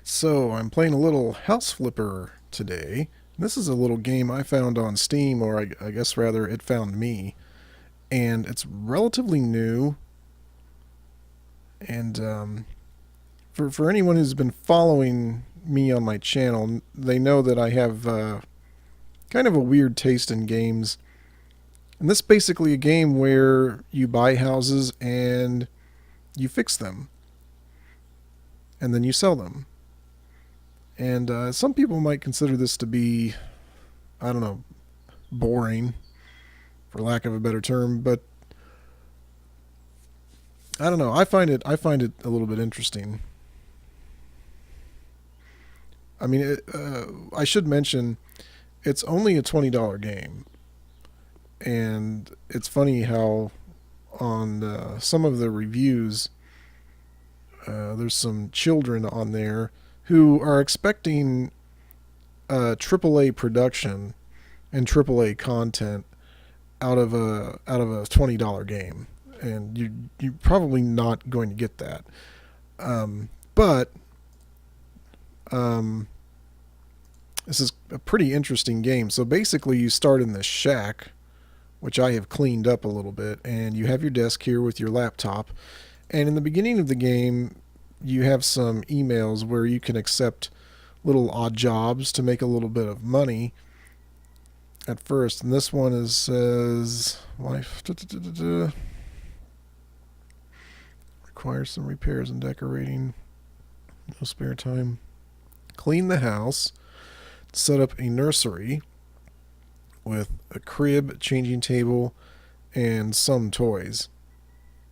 Alright, so I'm playing a little House Flipper today. This is a little game I found on Steam, or I guess rather it found me. And it's relatively new. And for anyone who's been following me on my channel, they know that I have kind of a weird taste in games. And this is basically a game where you buy houses and you fix them. And then you sell them. And some people might consider this to be, I don't know, boring, for lack of a better term. But I don't know. I find it a little bit interesting. I mean, I should mention it's only a $20 game, and it's funny how on some of the reviews there's some children on there who are expecting AAA production and AAA content out of a $20 game, and you're probably not going to get that. But um, this is a pretty interesting game. So basically, you start in this shack, which I have cleaned up a little bit, and you have your desk here with your laptop. And in the beginning of the game, you have some emails where you can accept little odd jobs to make a little bit of money at first. And this one is says life requires some repairs and decorating. No spare time. Clean the house. Set up a nursery with a crib, changing table, and some toys.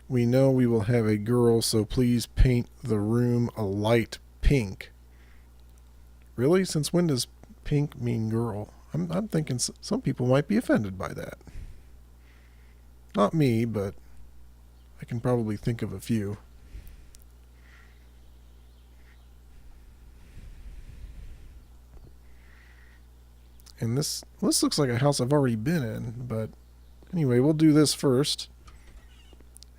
We know we will have a girl, so please paint the room a light pink. Really? Since when does pink mean girl? I'm thinking some people might be offended by that. Not me, but I can probably think of a few. And this looks like a house I've already been in, but anyway, we'll do this first.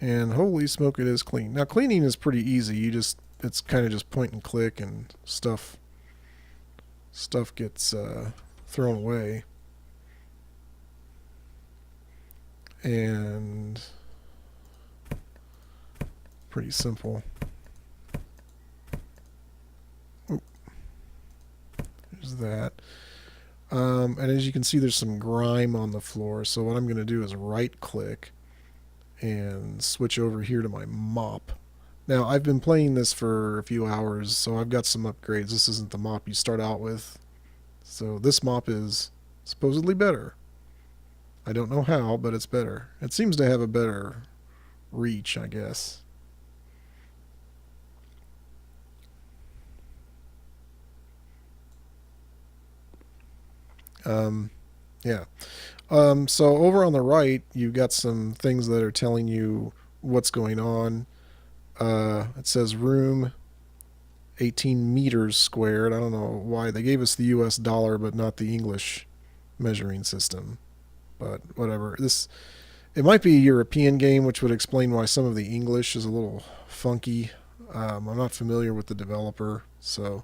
And holy smoke, it is clean. Now, cleaning is pretty easy. It's kind of just point and click, and stuff gets thrown away. And pretty simple. Oop. There's that. And as you can see, there's some grime on the floor. So what I'm going to do is right click and switch over here to my mop. Now, I've been playing this for a few hours, so I've got some upgrades. This isn't the mop you start out with. So this mop is supposedly better. I don't know how, but it's better. It seems to have a better reach, I guess. Yeah. So over on the right, you've got some things that are telling you what's going on. It says room 18 meters squared. I don't know why they gave us the US dollar but not the English measuring system. But whatever. It might be a European game, which would explain why some of the English is a little funky. I'm not familiar with the developer, so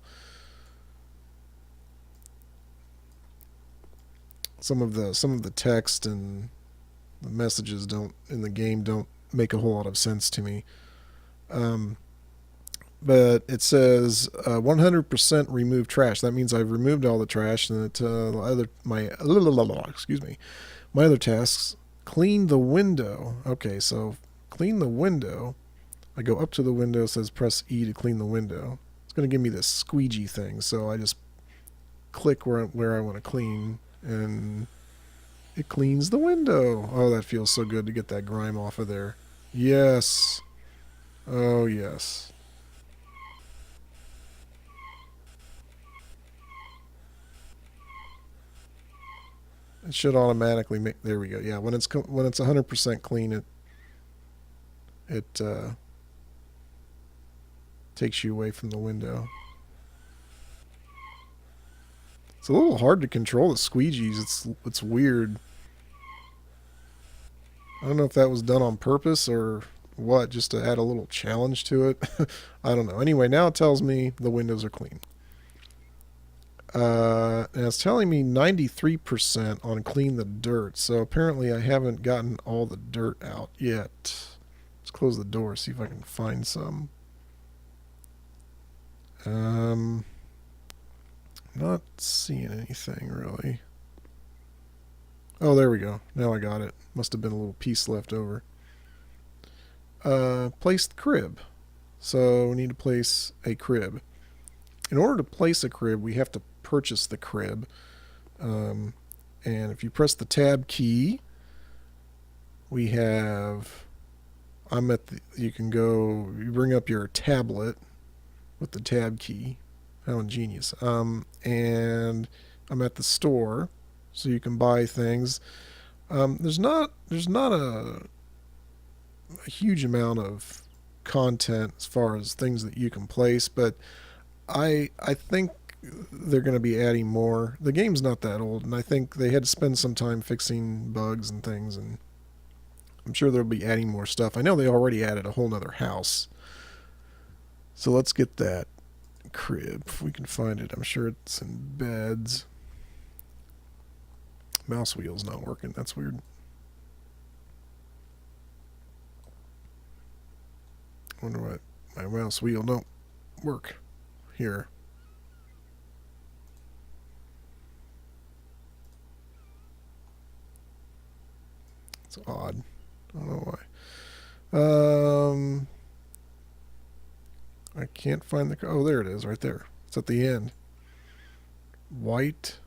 some of the text and the messages don't in the game don't make a whole lot of sense to me. Um, but it says 100% remove trash. That means I've removed all the trash, and excuse me, my other tasks. Clean the window. Okay, so clean the window. I go up to the window. It says press E to clean the window. It's going to give me this squeegee thing, so I just click where I want to clean, and it cleans the window. Oh, that feels so good to get that grime off of there. Yes. Oh, yes. It should automatically make. There we go. Yeah, when it's 100% clean, it takes you away from the window. It's a little hard to control the squeegees. It's weird. I don't know if that was done on purpose or What, just to add a little challenge to it? I don't know. Anyway, now it tells me the windows are clean. And it's telling me 93% on clean the dirt. So apparently I haven't gotten all the dirt out yet. Let's close the door, see if I can find some. Not seeing anything really. Oh, there we go. Now I got it. Must have been a little piece left over. Place the crib. So we need to place a crib. In order to place a crib, we have to purchase the crib. And if you press the tab key, we have. You can go. You bring up your tablet with the tab key. How ingenious. And I'm at the store, so you can buy things. There's not a huge amount of content as far as things that you can place, but I think they're going to be adding more. The game's not that old, and I think they had to spend some time fixing bugs and things, and I'm sure they'll be adding more stuff. I know they already added a whole nother house. So let's get that crib if we can find it. I'm sure it's in beds. Mouse wheel's not working. That's weird. Wonder what my mouse wheel don't work here. It's odd. I don't know why. I can't find the. Oh, there it is, right there. It's at the end. White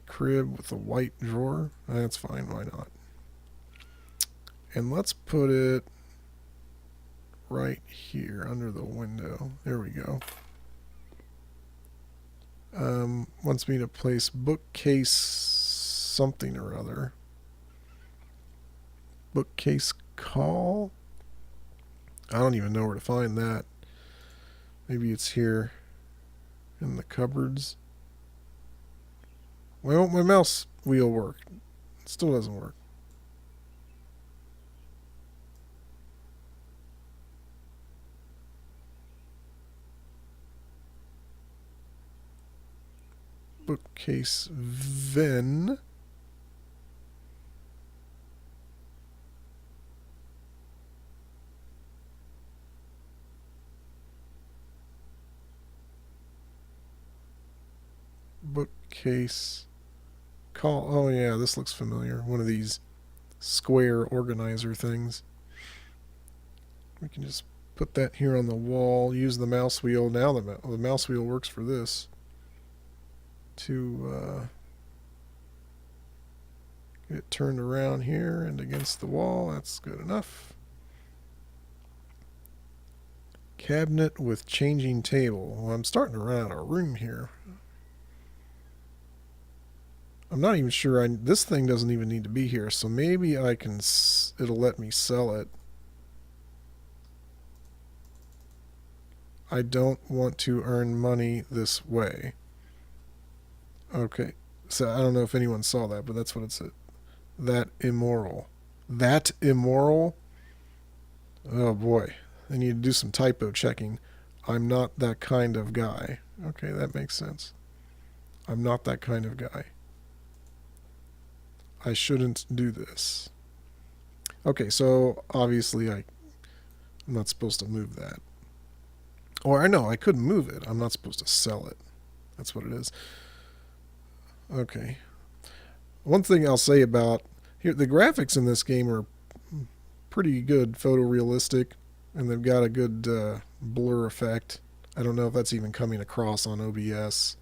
crib with a white drawer. That's fine. Why not? And let's put it right here under the window. There we go. Wants me to place bookcase something or other. Bookcase call? I don't even know where to find that. Maybe it's here in the cupboards. Why won't my mouse wheel work? It still doesn't work. Bookcase VIN. Bookcase call. Oh yeah, this looks familiar. One of these square organizer things. We can just put that here on the wall. Use the mouse wheel. Now the mouse wheel works for this. To get it turned around here and against the wall. That's good enough. Cabinet with changing table. Well, I'm starting to run out of room here. I'm not even sure. This thing doesn't even need to be here, so maybe I can. It'll let me sell it. I don't want to earn money this way. Okay, so I don't know if anyone saw that, but that's what it said. That immoral. That immoral? Oh boy. I need to do some typo checking. I'm not that kind of guy. Okay, that makes sense. I'm not that kind of guy. I shouldn't do this. Okay, so obviously I'm not supposed to move that. Or I know I could move it. I'm not supposed to sell it. That's what it is. Okay. One thing I'll say about here, the graphics in this game are pretty good, photorealistic, and they've got a good blur effect. I don't know if that's even coming across on OBS.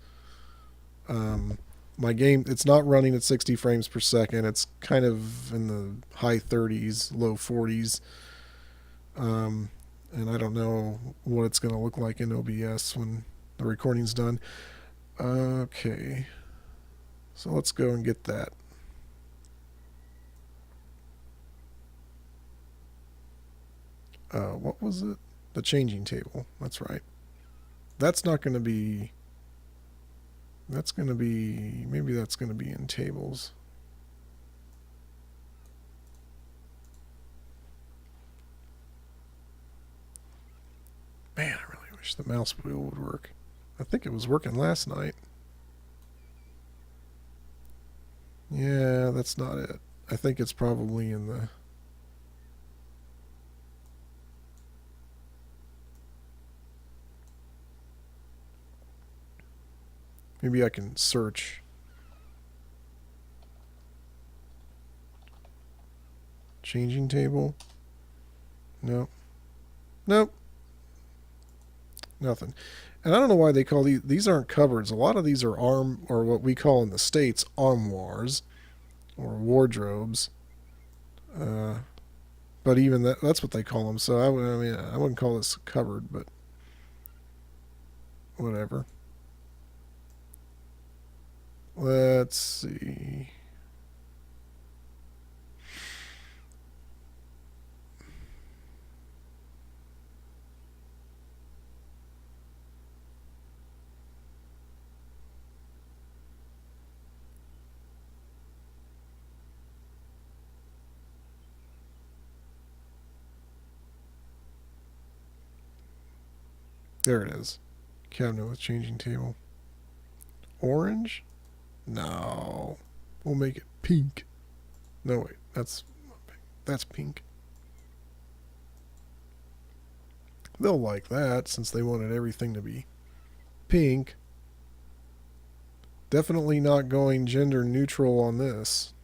My game, it's not running at 60 frames per second. It's kind of in the high 30s, low 40s. And I don't know what it's going to look like in OBS when the recording's done. Okay. So let's go and get that. What was it? The changing table. That's right. That's not going to be... That's going to be... Maybe that's going to be in tables. Man, I really wish the mouse wheel would work. I think it was working last night. Yeah, that's not it. I think it's probably in the... Maybe I can search. Changing table? Nope. Nope. Nothing. And I don't know why they call these aren't cupboards. A lot of these are or what we call in the States, armoires or wardrobes. Uh, but even that's what they call them. So I mean, I wouldn't call this a cupboard, but whatever. Let's see. There it is. Cabinet with changing table. Orange? No. We'll make it pink. No, wait. That's pink. They'll like that since they wanted everything to be pink. Definitely not going gender neutral on this.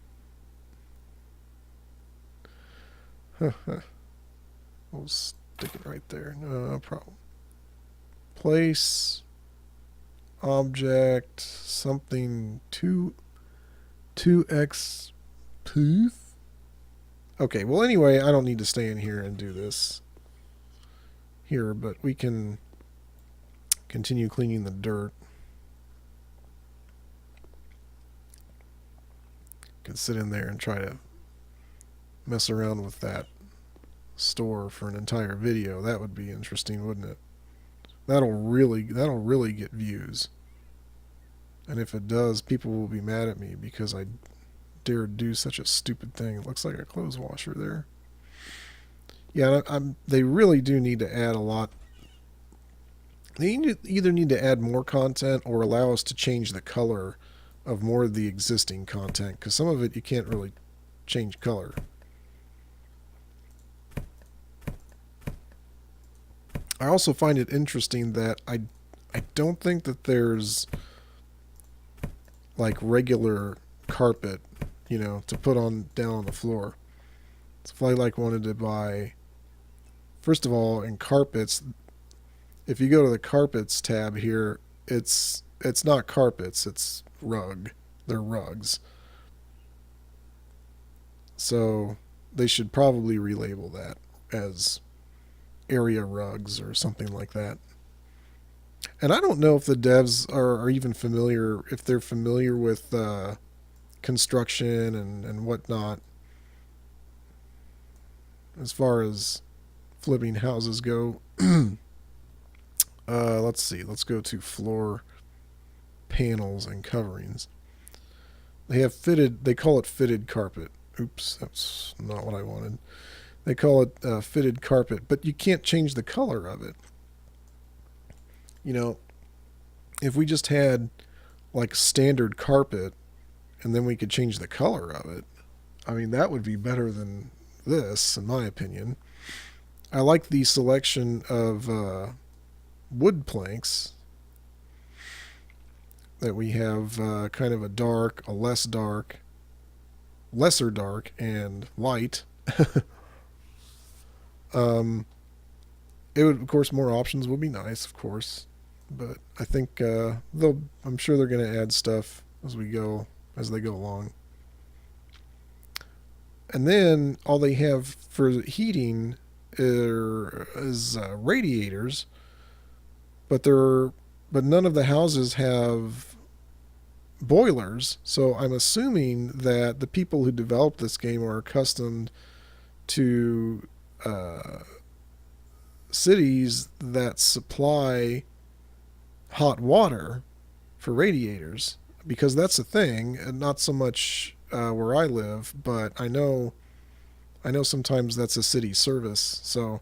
We'll stick it right there. No problem. Place object something 2x tooth. Okay, well anyway, I don't need to stay in here and do this here, but we can continue cleaning the dirt. Can sit in there and try to mess around with that store for an entire video. That would be interesting, wouldn't it? That'll really get views. And if it does, people will be mad at me because I dared do such a stupid thing. It looks like a clothes washer there. Yeah, they really do need to add a lot. They either need to add more content or allow us to change the color of more of the existing content, because some of it you can't really change color. I also find it interesting that I don't think that there's like regular carpet, to put on down on the floor. So if I wanted to buy, first of all, in carpets, if you go to the carpets tab here, it's not carpets, it's rug. They're rugs. So they should probably relabel that as area rugs or something like that. And I don't know if the devs are even familiar, if they're familiar with construction and whatnot as far as flipping houses go. Let's see. Let's go to floor panels and coverings. They call it fitted carpet. Oops, that's not what I wanted. They call it fitted carpet, but you can't change the color of it. If we just had like standard carpet and then we could change the color of it, I mean, that would be better than this, in my opinion. I like the selection of wood planks that we have, kind of a dark, a lesser dark, and light. It would, of course, more options would be nice, of course, but I think I'm sure they're going to add stuff as they go along. And then all they have for heating is radiators, but none of the houses have boilers. So I'm assuming that the people who developed this game are accustomed to cities that supply hot water for radiators, because that's a thing, and not so much where I live, but I know sometimes that's a city service. So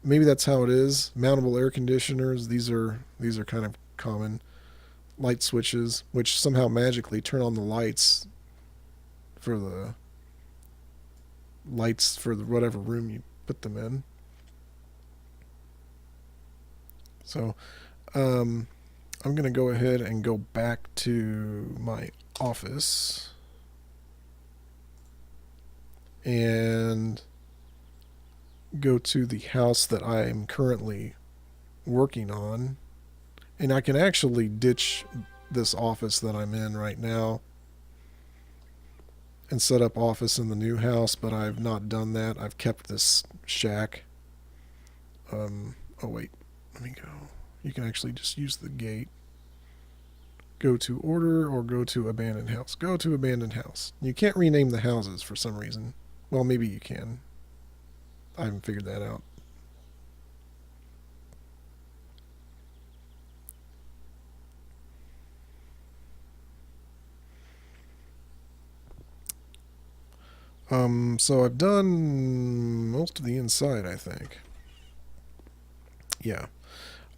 maybe that's how it is. Mountable air conditioners. These are kind of common. Light switches, which somehow magically turn on the lights for the whatever room you put them in. So I'm going to go ahead and go back to my office and go to the house that I am currently working on. And I can actually ditch this office that I'm in right now and set up office in the new house, but I've not done that. I've kept this shack. Oh wait, let me go. You can actually just use the gate. Go to order or go to abandoned house. Go to abandoned house. You can't rename the houses for some reason. Well, maybe you can. I haven't figured that out. So I've done most of the inside, I think. Yeah.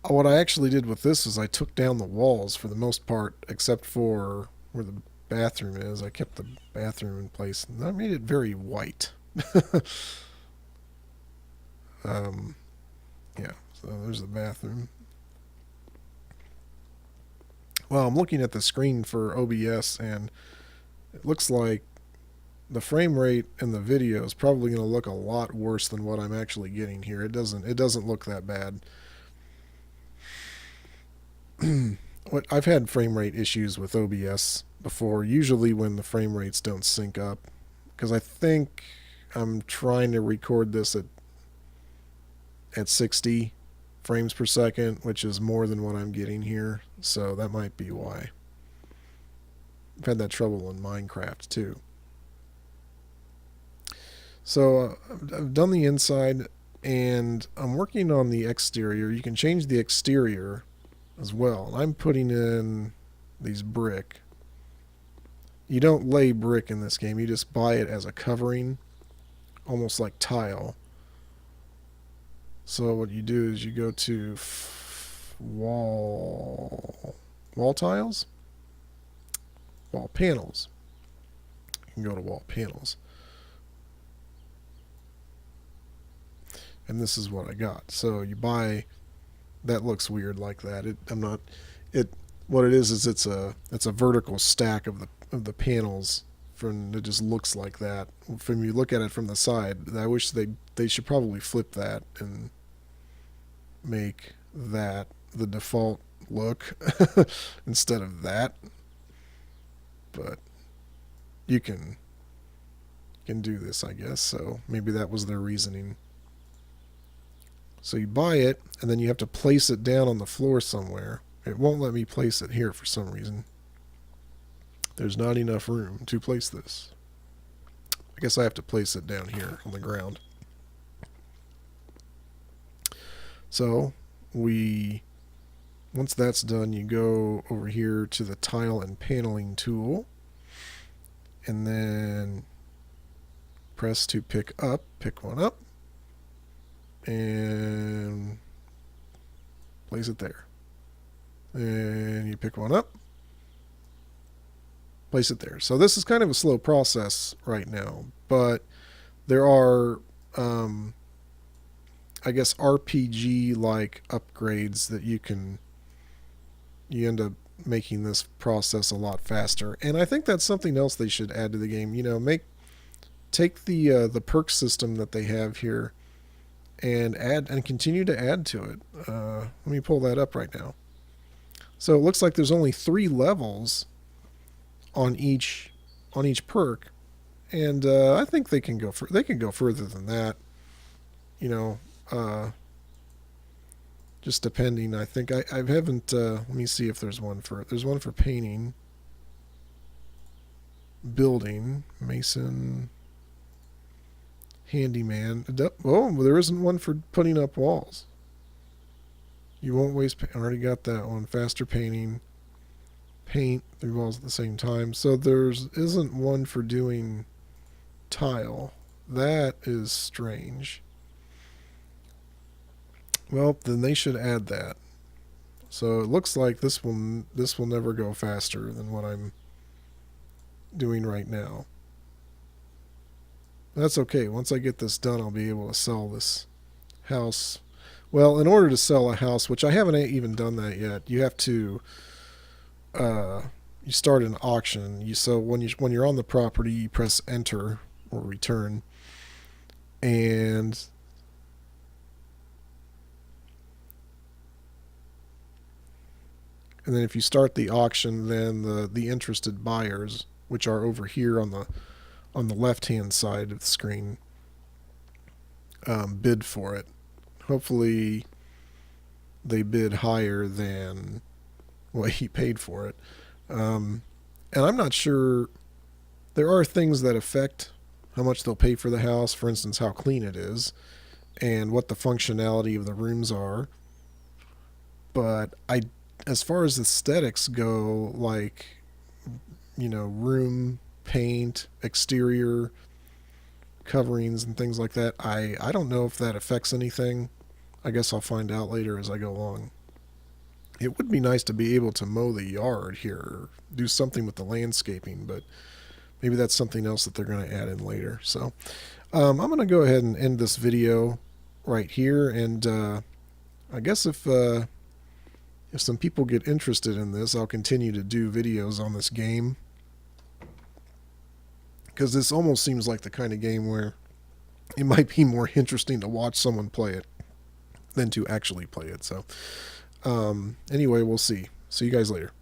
What I actually did with this is I took down the walls for the most part, except for where the bathroom is. I kept the bathroom in place, and I made it very white. um, yeah, so there's the bathroom. Well, I'm looking at the screen for OBS, and it looks like the frame rate in the video is probably going to look a lot worse than what I'm actually getting here. It doesn't look that bad. I've had frame rate issues with OBS before, usually when the frame rates don't sync up, because I think I'm trying to record this at 60 frames per second, which is more than what I'm getting here, so that might be why. I've had that trouble in Minecraft too. So I've done the inside, and I'm working on the exterior. You can change the exterior as well. I'm putting in these brick. You don't lay brick in this game. You just buy it as a covering, almost like tile. So what you do is you go to wall tiles, wall panels. You can go to wall panels. And this is what I got. So you buy, that looks weird like that. What it is it's a vertical stack of the panels. From it just looks like that. From you look at it from the side, I wish they should probably flip that and make that the default look instead of that. But you can do this, I guess. So maybe that was their reasoning. So you buy it, and then you have to place it down on the floor somewhere. It won't let me place it here for some reason. There's not enough room to place this. I guess I have to place it down here on the ground. So once that's done, you go over here to the tile and paneling tool, and then press to pick one up, and place it there. And you pick one up, place it there. So this is kind of a slow process right now, but there are, I guess, RPG-like upgrades that you end up making this process a lot faster. And I think that's something else they should add to the game. Take the perk system that they have here and continue to add to it. Let me pull that up right now. So it looks like there's only 3 levels on each perk, and I think they can go further than that. Just depending. I think I haven't. Let me see if there's one for painting, building, mason, handyman. Oh, there isn't one for putting up walls. You won't waste paint. I already got that one. Faster painting. Paint 3 walls at the same time. So isn't one for doing tile. That is strange. Well, then they should add that. So it looks like this will never go faster than what I'm doing right now. That's okay. Once I get this done, I'll be able to sell this house. Well, in order to sell a house, which I haven't even done that yet, you have to you start an auction. So when you're on the property, you press enter or return, and then if you start the auction, then the interested buyers, which are over here on the left hand side of the screen, bid for it. Hopefully, they bid higher than what he paid for it. And I'm not sure. There are things that affect how much they'll pay for the house. For instance, how clean it is and what the functionality of the rooms are. But as far as aesthetics go, like, room paint, exterior coverings, and things like that, I don't know if that affects anything. I guess I'll find out later as I go along. It would be nice to be able to mow the yard here, or do something with the landscaping, but maybe that's something else that they're going to add in later. So I'm going to go ahead and end this video right here, and I guess if some people get interested in this, I'll continue to do videos on this game, because this almost seems like the kind of game where it might be more interesting to watch someone play it than to actually play it. So anyway, we'll see you guys later.